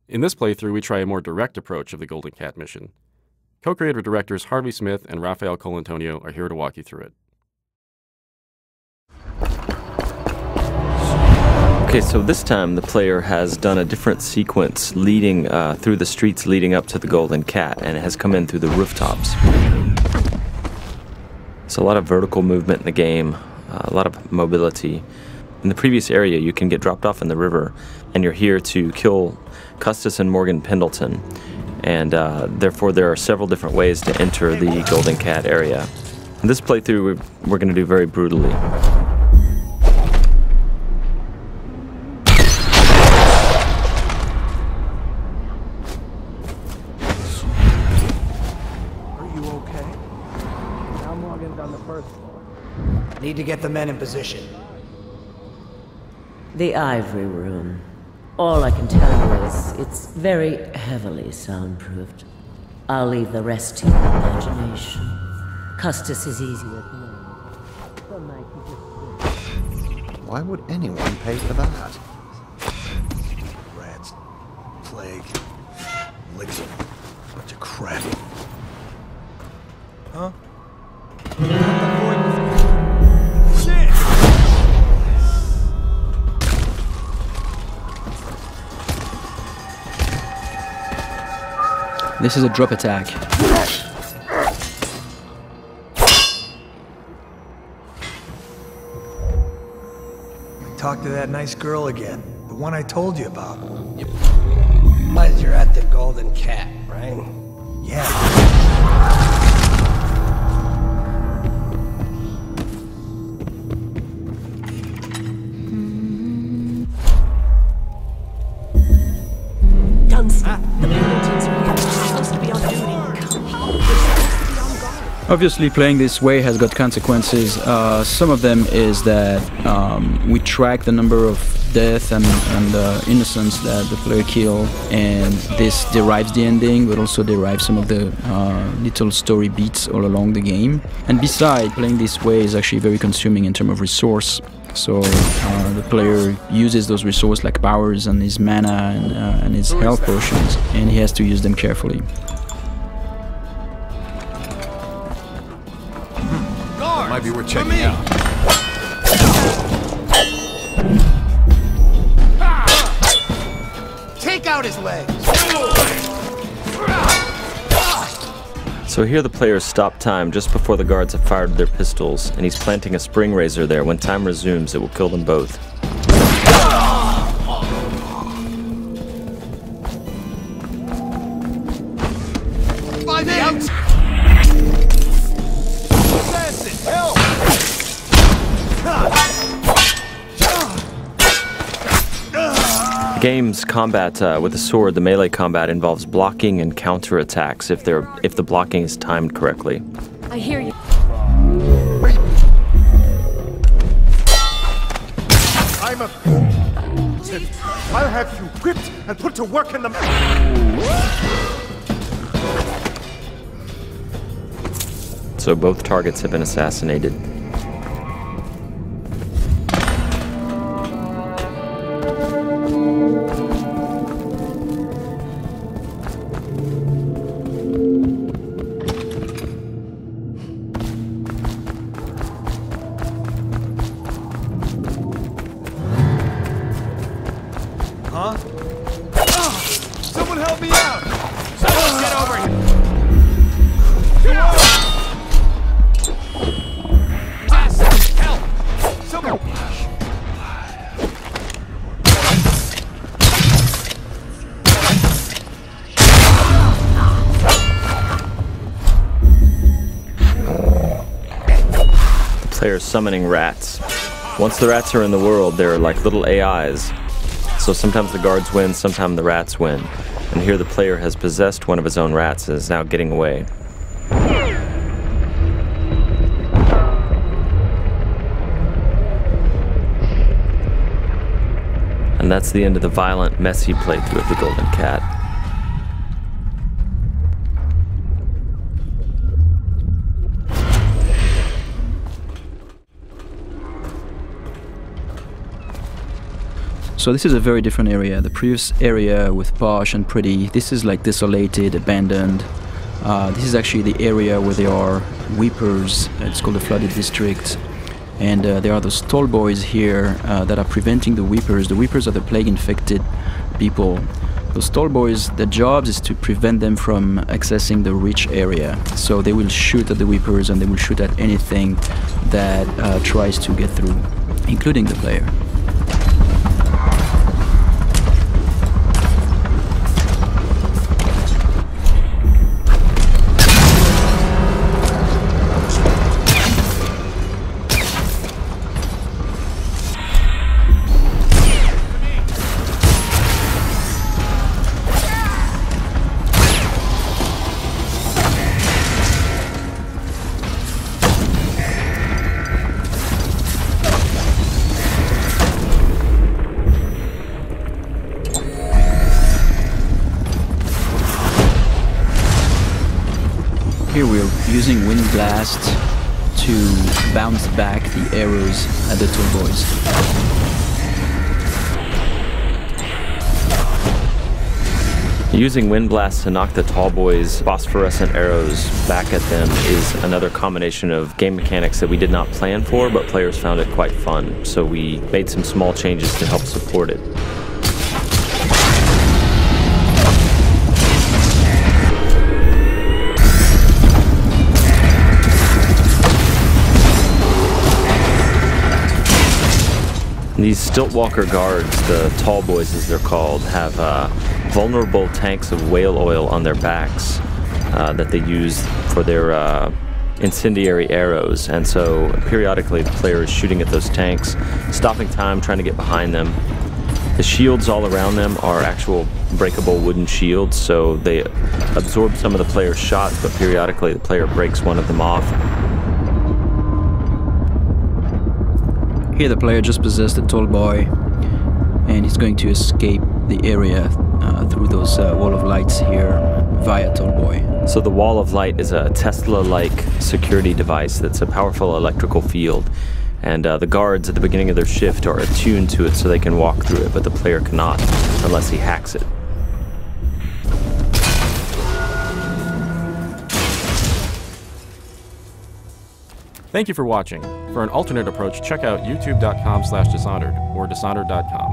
In this playthrough, we try a more direct approach of the Golden Cat mission. Co-creator directors Harvey Smith and Rafael Colantonio are here to walk you through it. Okay, so this time the player has done a different sequence leading through the streets leading up to the Golden Cat, and it has come in through the rooftops. It's a lot of vertical movement in the game, a lot of mobility. In the previous area, you can get dropped off in the river, and you're here to kill Custis and Morgan Pendleton. And therefore, there are several different ways to enter the Golden Cat area. In this playthrough, we're going to do very brutally. Need to get the men in position. The Ivory Room. All I can tell you is it's very heavily soundproofed. I'll leave the rest to your imagination. Custis is easier to know. Some night you just... Why would anyone pay for that? Rats, plague, elixir, bunch of crap. Huh? This is a drop attack. Talk to that nice girl again. The one I told you about. But you're at the Golden Cat, right? Yeah. The Pendletons are here. They're supposed to be on duty. They're supposed to be on guard. Obviously, playing this way has got consequences. Some of them is that we track the number of death and innocents that the player kill, and this derives the ending, but also derives some of the little story beats all along the game. And besides, playing this way is actually very consuming in terms of resource. So the player uses those resources like powers and his mana and his health potions, and he has to use them carefully. Guards, might be worth checking out. Take out his legs! So here the players stop time just before the guards have fired their pistols, and he's planting a spring razor there. When time resumes, it will kill them both. By the outside! Help! The game's combat with the sword, the melee combat, involves blocking and counterattacks if the blocking is timed correctly. I hear you. I'm a... I'll have you whipped and put to work in the... So both targets have been assassinated. Huh? Someone help me out! Someone get over here! Help! Someone... The player's summoning rats. Once the rats are in the world, they're like little AIs. So sometimes the guards win, sometimes the rats win. And here the player has possessed one of his own rats and is now getting away. And that's the end of the violent, messy playthrough of the Golden Cat. So this is a very different area. The previous area with posh and pretty, this is like desolated, abandoned. This is actually the area where there are weepers. It's called the flooded district. And there are those tall boys here that are preventing the weepers. The weepers are the plague-infected people. Those tall boys, their jobs is to prevent them from accessing the rich area. So they will shoot at the weepers and they will shoot at anything that tries to get through, including the player. Here we're using Wind Blast to bounce back the arrows at the tall boys. Using Wind Blast to knock the tall boys' phosphorescent arrows back at them is another combination of game mechanics that we did not plan for, but players found it quite fun. So we made some small changes to help support it. These Stiltwalker guards, the tall boys as they're called, have vulnerable tanks of whale oil on their backs that they use for their incendiary arrows. And so periodically the player is shooting at those tanks, stopping time, trying to get behind them. The shields all around them are actual breakable wooden shields, so they absorb some of the player's shots, but periodically the player breaks one of them off. Here the player just possessed a tall boy and he's going to escape the area through those wall of lights here via tall boy. So the wall of light is a Tesla-like security device that's a powerful electrical field. And the guards at the beginning of their shift are attuned to it so they can walk through it, but the player cannot unless he hacks it. Thank you for watching. For an alternate approach, check out youtube.com/Dishonored or Dishonored.com.